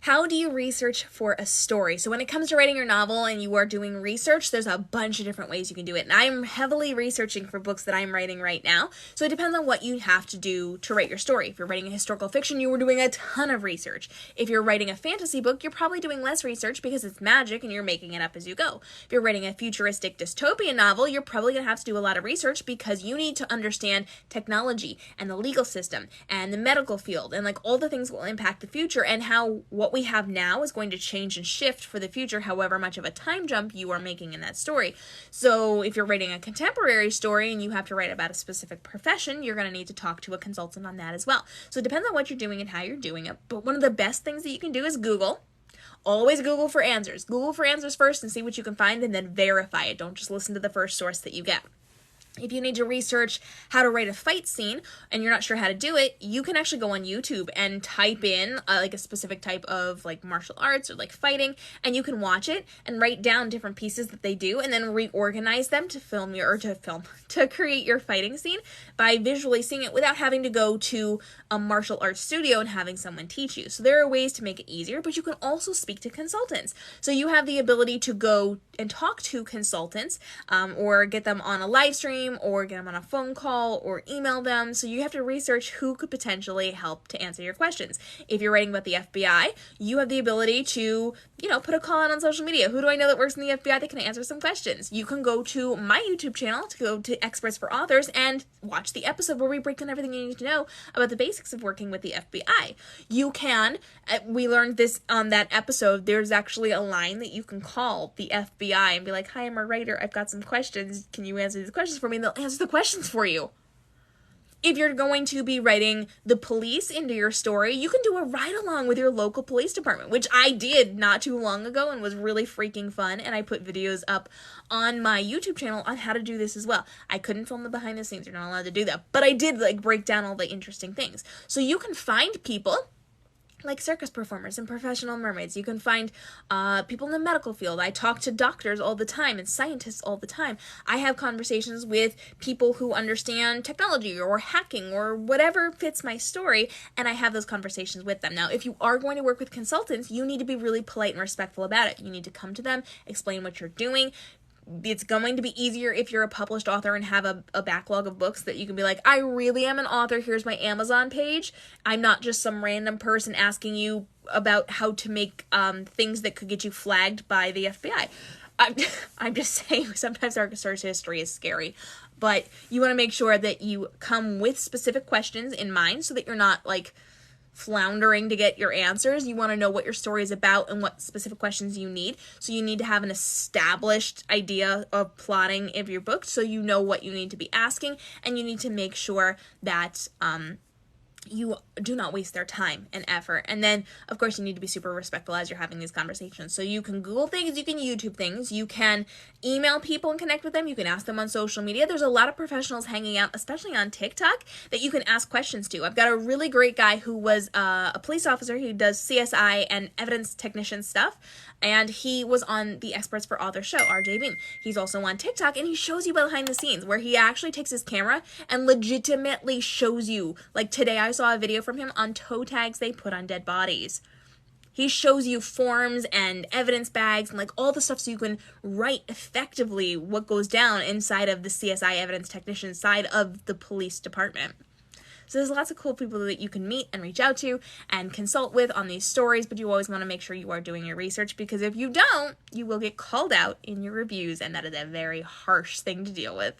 How do you research for a story? So when it comes to writing your novel and you are doing research, there's a bunch of different ways you can do it. And I'm heavily researching for books that I'm writing right now. So it depends on what you have to do to write your story. If you're writing a historical fiction, you are doing a ton of research. If you're writing a fantasy book, you're probably doing less research because it's magic and you're making it up as you go. If you're writing a futuristic dystopian novel, you're probably going to have to do a lot of research because you need to understand technology and the legal system and the medical field and like all the things that will impact the future and how what we have now is going to change and shift for the future, however much of a time jump you are making in that story. So if you're writing a contemporary story and you have to write about a specific profession, you're going to need to talk to a consultant on that as well. So it depends on what you're doing and how you're doing it. But one of the best things that you can do is Google. Always Google for answers. Google for answers first and see what you can find and then verify it. Don't just listen to the first source that you get. If you need to research how to write a fight scene and you're not sure how to do it, you can actually go on YouTube and type in like a specific type of like martial arts or like fighting, and you can watch it and write down different pieces that they do and then reorganize them to create your fighting scene by visually seeing it without having to go to a martial arts studio and having someone teach you. So there are ways to make it easier, but you can also speak to consultants. So you have the ability to go and talk to consultants or get them on a live stream or get them on a phone call or email them. So you have to research who could potentially help to answer your questions. If you're writing about the FBI, you have the ability to, put a call out on social media. Who do I know that works in the FBI that can answer some questions? You can go to my YouTube channel to go to Experts for Authors and watch the episode where we break down everything you need to know about the basics of working with the FBI. You can, we learned this on that episode, there's actually a line that you can call the FBI and be like, "Hi, I'm a writer. I've got some questions. Can you answer these questions for me?" And they'll answer the questions for you. If you're going to be writing the police into your story, you can do a ride-along with your local police department, which I did not too long ago and was really freaking fun, and I put videos up on my YouTube channel on how to do this as well. I couldn't film the behind the scenes, you're not allowed to do that, but I did break down all the interesting things. So you can find people like circus performers and professional mermaids. You can find people in the medical field. I talk to doctors all the time and scientists all the time. I have conversations with people who understand technology or hacking or whatever fits my story, and I have those conversations with them. Now, if you are going to work with consultants, you need to be really polite and respectful about it. You need to come to them, explain what you're doing. It's going to be easier if you're a published author and have a backlog of books that you can be like, "I really am an author, here's my Amazon page. I'm not just some random person asking you about how to make things that could get you flagged by the FBI. I'm just saying, sometimes our search history is scary. But you want to make sure that you come with specific questions in mind so that you're not floundering to get your answers. You want to know what your story is about and what specific questions you need. So you need to have an established idea of plotting of your book so you know what you need to be asking, and you need to make sure that you do not waste their time and effort. And then, of course, you need to be super respectful as you're having these conversations. So you can Google things, you can YouTube things, you can email people and connect with them, you can ask them on social media. There's a lot of professionals hanging out, especially on TikTok, that you can ask questions to. I've got a really great guy who was a police officer. He does CSI and evidence technician stuff, and he was on the Experts for Authors show, RJ Bean. He's also on TikTok, and he shows you behind the scenes, where he actually takes his camera and legitimately shows you. Like today, I saw a video from him on toe tags they put on dead bodies. He shows you forms and evidence bags and all the stuff so you can write effectively what goes down inside of the CSI evidence technician side of the police department. So there's lots of cool people that you can meet and reach out to and consult with on these stories, but you always want to make sure you are doing your research, because if you don't, you will get called out in your reviews, and that is a very harsh thing to deal with.